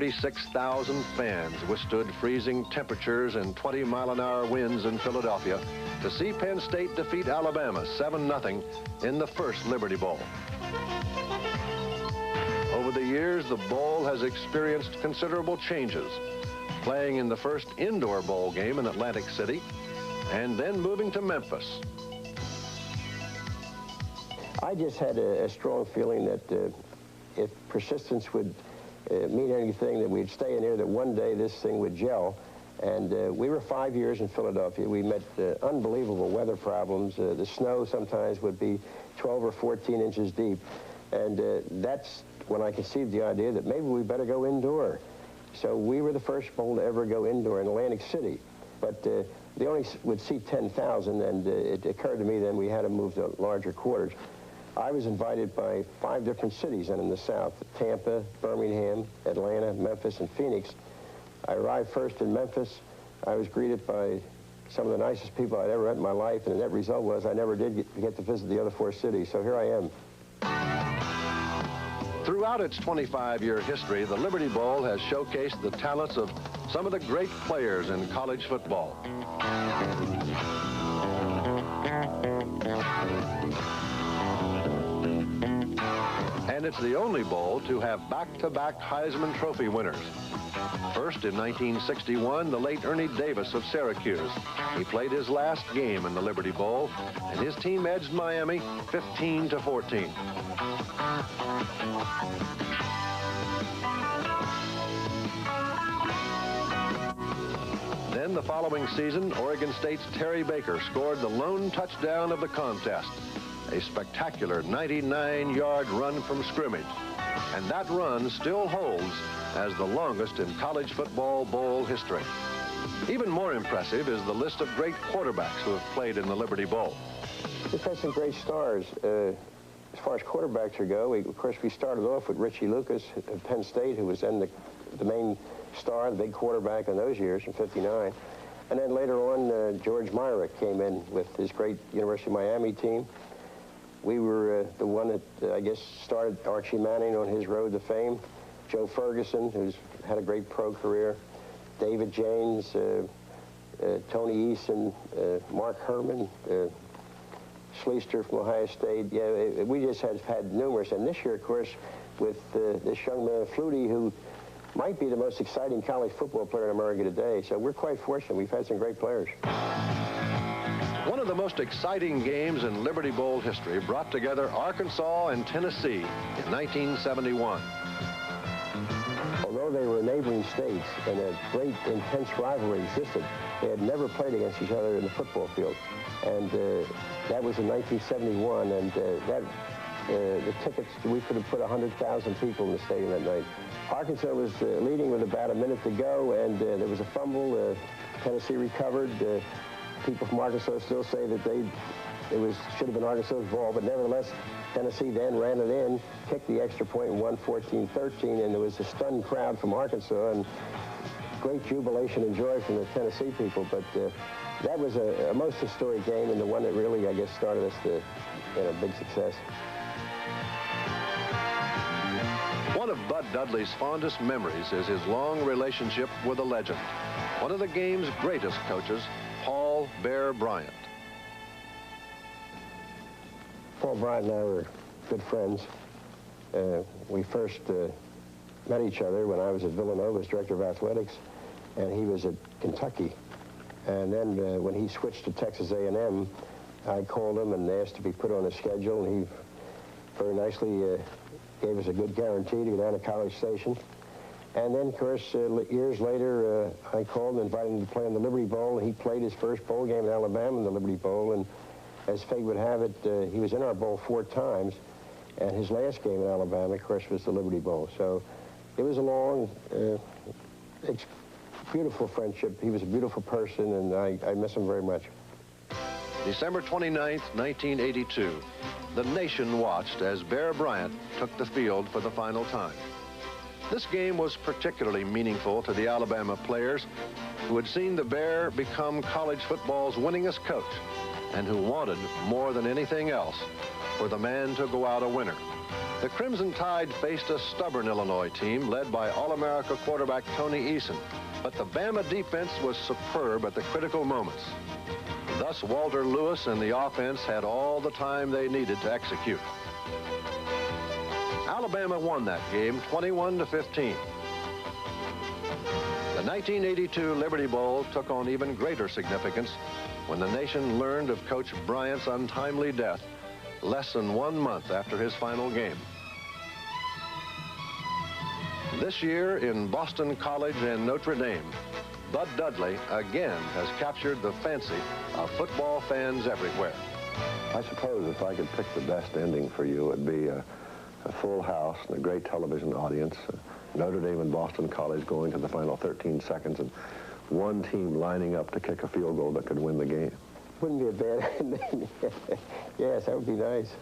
36,000 fans withstood freezing temperatures and 20-mile-an-hour winds in Philadelphia to see Penn State defeat Alabama 7-0 in the first Liberty Bowl. Over the years, the bowl has experienced considerable changes, playing in the first indoor bowl game in Atlantic City and then moving to Memphis. I just had a strong feeling that if persistence would mean anything, that we'd stay in here, that one day this thing would gel. And we were 5 years in Philadelphia. We met unbelievable weather problems. The snow sometimes would be 12 or 14 inches deep. And that's when I conceived the idea that maybe we better go indoor. So we were the first bowl to ever go indoor in Atlantic City. But they only would seat 10,000, and it occurred to me then we had to move to larger quarters. I was invited by 5 different cities and in the South: Tampa, Birmingham, Atlanta, Memphis, and Phoenix. I arrived first in Memphis. I was greeted by some of the nicest people I'd ever met in my life, and the net result was I never did get to visit the other 4 cities, so here I am. Throughout its 25-year history, the Liberty Bowl has showcased the talents of some of the great players in college football. And it's the only bowl to have back-to-back Heisman Trophy winners. First, in 1961, the late Ernie Davis of Syracuse. He played his last game in the Liberty Bowl, and his team edged Miami 15-14. Then the following season, Oregon State's Terry Baker scored the lone touchdown of the contest, a spectacular 99-yard run from scrimmage. And that run still holds as the longest in college football bowl history. Even more impressive is the list of great quarterbacks who have played in the Liberty Bowl. We've had some great stars. As far as quarterbacks go, of course, we started off with Richie Lucas at Penn State, who was then the main star, the big quarterback in those years in '59. And then later on, George Myrick came in with his great University of Miami team. We were the one that, I guess, started Archie Manning on his road to fame. Joe Ferguson, who's had a great pro career. David James, Tony Eason, Mark Herman, Schleister from Ohio State. Yeah, we just have had numerous. And this year, of course, with this young man, Flutie, who might be the most exciting college football player in America today. So we're quite fortunate. We've had some great players. One of the most exciting games in Liberty Bowl history brought together Arkansas and Tennessee in 1971. Although they were neighboring states and a great intense rivalry existed, they had never played against each other in the football field. And that was in 1971, and the tickets, we could have put 100,000 people in the stadium that night. Arkansas was leading with about a minute to go, and there was a fumble. Tennessee recovered. People from Arkansas still say that should have been Arkansas's ball, but nevertheless, Tennessee then ran it in, kicked the extra point, and won 14-13, and there was a stunned crowd from Arkansas, and great jubilation and joy from the Tennessee people. But that was a most historic game, and the one that really, I guess, started us to a big success. One of Bud Dudley's fondest memories is his long relationship with a legend, one of the game's greatest coaches, Paul Bear Bryant. Paul Bryant and I were good friends. We first met each other when I was at Villanova as director of athletics, and he was at Kentucky. And then when he switched to Texas A&M, I called him and asked to be put on a schedule, and he very nicely gave us a good guarantee to go down to College Station. And then, of course, years later, I called and invited him to play in the Liberty Bowl. He played his first bowl game in Alabama in the Liberty Bowl, and as fate would have it, he was in our bowl 4 times, and his last game in Alabama, of course, was the Liberty Bowl. So it was a long, beautiful friendship. He was a beautiful person, and I miss him very much. December 29th, 1982, the nation watched as Bear Bryant took the field for the final time. This game was particularly meaningful to the Alabama players who had seen the Bear become college football's winningest coach and who wanted, more than anything else, for the man to go out a winner. The Crimson Tide faced a stubborn Illinois team led by All-America quarterback Tony Eason, but the Bama defense was superb at the critical moments. Thus, Walter Lewis and the offense had all the time they needed to execute. Alabama won that game 21-15. The 1982 Liberty Bowl took on even greater significance when the nation learned of Coach Bryant's untimely death less than 1 month after his final game. This year in Boston College and Notre Dame, Bud Dudley again has captured the fancy of football fans everywhere. I suppose if I could pick the best ending for you, it'd be a full house and a great television audience, Notre Dame and Boston College going to the final 13 seconds, and one team lining up to kick a field goal that could win the game. Wouldn't be a bad ending. Yes, that would be nice.